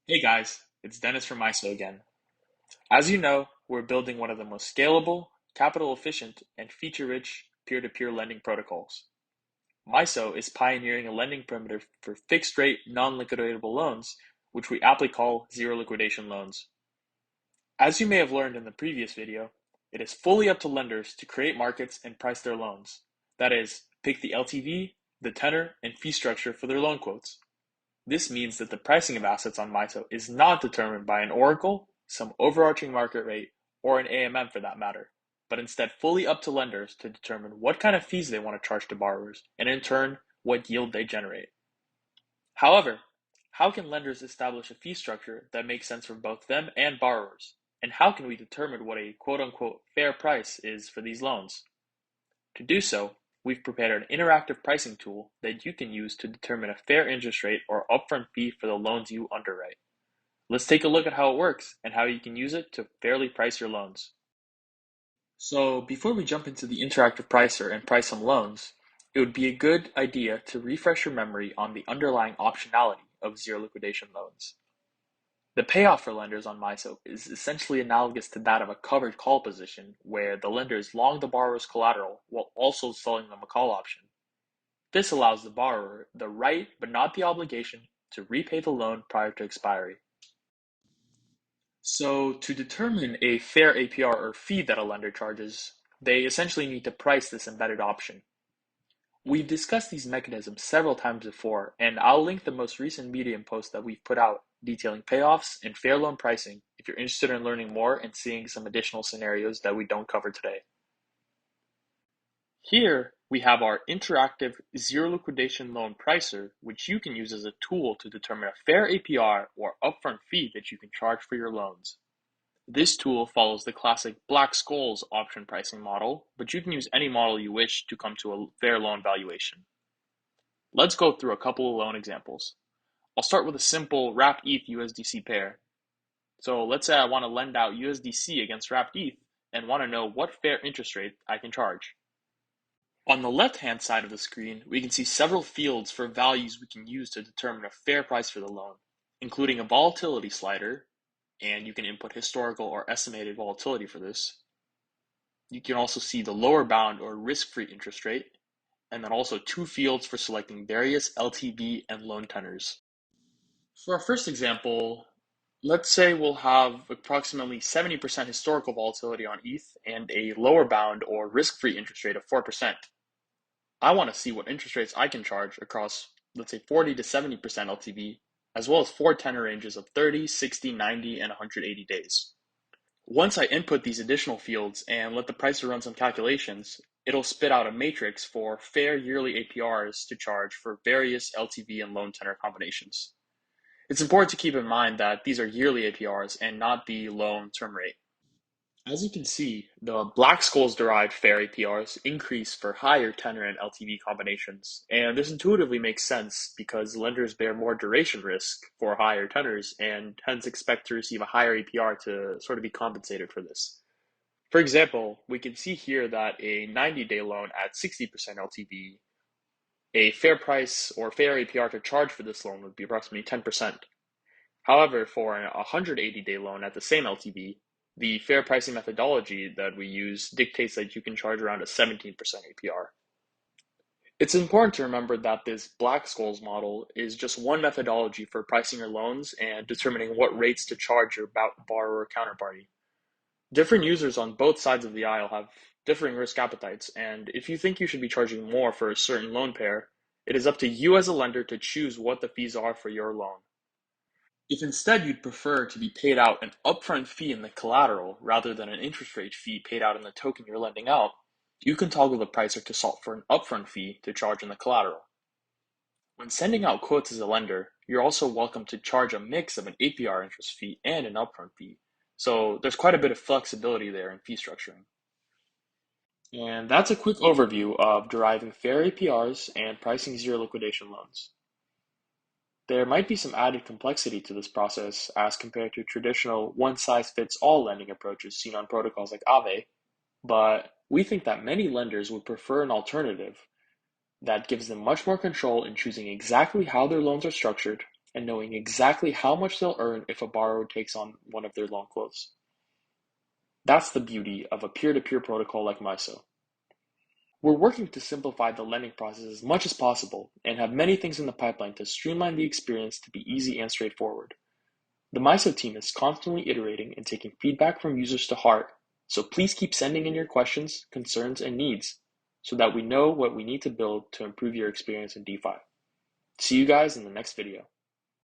Hey guys, it's Dennis from MYSO again. As you know, we're building one of the most scalable, capital efficient, and feature rich peer to peer lending protocols. MYSO is pioneering a lending perimeter for fixed rate, non liquidatable loans, which we aptly call zero liquidation loans. As you may have learned in the previous video, it is fully up to lenders to create markets and price their loans. That is, pick the LTV, the tenor, and fee structure for their loan quotes. This means that the pricing of assets on MYSO is not determined by an oracle, some overarching market rate, or an AMM for that matter, but instead fully up to lenders to determine what kind of fees they want to charge to borrowers, and in turn, what yield they generate. However, how can lenders establish a fee structure that makes sense for both them and borrowers? And how can we determine what a quote-unquote fair price is for these loans? To do so, we've prepared an interactive pricing tool that you can use to determine a fair interest rate or upfront fee for the loans you underwrite. Let's take a look at how it works and how you can use it to fairly price your loans. So, before we jump into the interactive pricer and price some loans, it would be a good idea to refresh your memory on the underlying optionality of zero liquidation loans. The payoff for lenders on MYSO is essentially analogous to that of a covered call position, where the lender is long the borrower's collateral while also selling them a call option. This allows the borrower the right, but not the obligation, to repay the loan prior to expiry. So, to determine a fair APR or fee that a lender charges, they essentially need to price this embedded option. We've discussed these mechanisms several times before, and I'll link the most recent Medium post that we've put out detailing payoffs and fair loan pricing if you're interested in learning more and seeing some additional scenarios that we don't cover today. Here, we have our interactive zero liquidation loan pricer, which you can use as a tool to determine a fair APR or upfront fee that you can charge for your loans. This tool follows the classic Black-Scholes option pricing model, but you can use any model you wish to come to a fair loan valuation. Let's go through a couple of loan examples. I'll start with a simple wrapped ETH USDC pair. So let's say I want to lend out USDC against wrapped ETH and want to know what fair interest rate I can charge. On the left-hand side of the screen, we can see several fields for values we can use to determine a fair price for the loan, including a volatility slider, and you can input historical or estimated volatility for this. You can also see the lower bound or risk-free interest rate, and then also two fields for selecting various LTV and loan tenors. For our first example, let's say we'll have approximately 70% historical volatility on ETH and a lower bound or risk-free interest rate of 4%. I want to see what interest rates I can charge across, let's say, 40 to 70% LTV, as well as four tenor ranges of 30, 60, 90, and 180 days. Once I input these additional fields and let the pricer run some calculations, it'll spit out a matrix for fair yearly APRs to charge for various LTV and loan tenor combinations. It's important to keep in mind that these are yearly APRs and not the loan term rate. As you can see, the Black-Scholes derived fair APRs increase for higher tenor and LTV combinations, and this intuitively makes sense because lenders bear more duration risk for higher tenors and hence expect to receive a higher APR to sort of be compensated for this. For example, we can see here that a 90-day loan at 60% LTV, a fair price or fair APR to charge for this loan would be approximately 10%. However, for a 180-day loan at the same LTV, the fair pricing methodology that we use dictates that you can charge around a 17% APR. It's important to remember that this Black-Scholes model is just one methodology for pricing your loans and determining what rates to charge your borrower counterparty. Different users on both sides of the aisle have differing risk appetites, and if you think you should be charging more for a certain loan pair, it is up to you as a lender to choose what the fees are for your loan. If instead you'd prefer to be paid out an upfront fee in the collateral rather than an interest rate fee paid out in the token you're lending out, you can toggle the pricer to solve for an upfront fee to charge in the collateral. When sending out quotes as a lender, you're also welcome to charge a mix of an APR interest fee and an upfront fee. So there's quite a bit of flexibility there in fee structuring. And that's a quick overview of deriving fair APRs and pricing zero liquidation loans. There might be some added complexity to this process as compared to traditional one-size-fits-all lending approaches seen on protocols like Aave, but we think that many lenders would prefer an alternative that gives them much more control in choosing exactly how their loans are structured and knowing exactly how much they'll earn if a borrower takes on one of their loan quotes. That's the beauty of a peer-to-peer protocol like MYSO. We're working to simplify the lending process as much as possible and have many things in the pipeline to streamline the experience to be easy and straightforward. The MYSO team is constantly iterating and taking feedback from users to heart, so please keep sending in your questions, concerns, and needs so that we know what we need to build to improve your experience in DeFi. See you guys in the next video.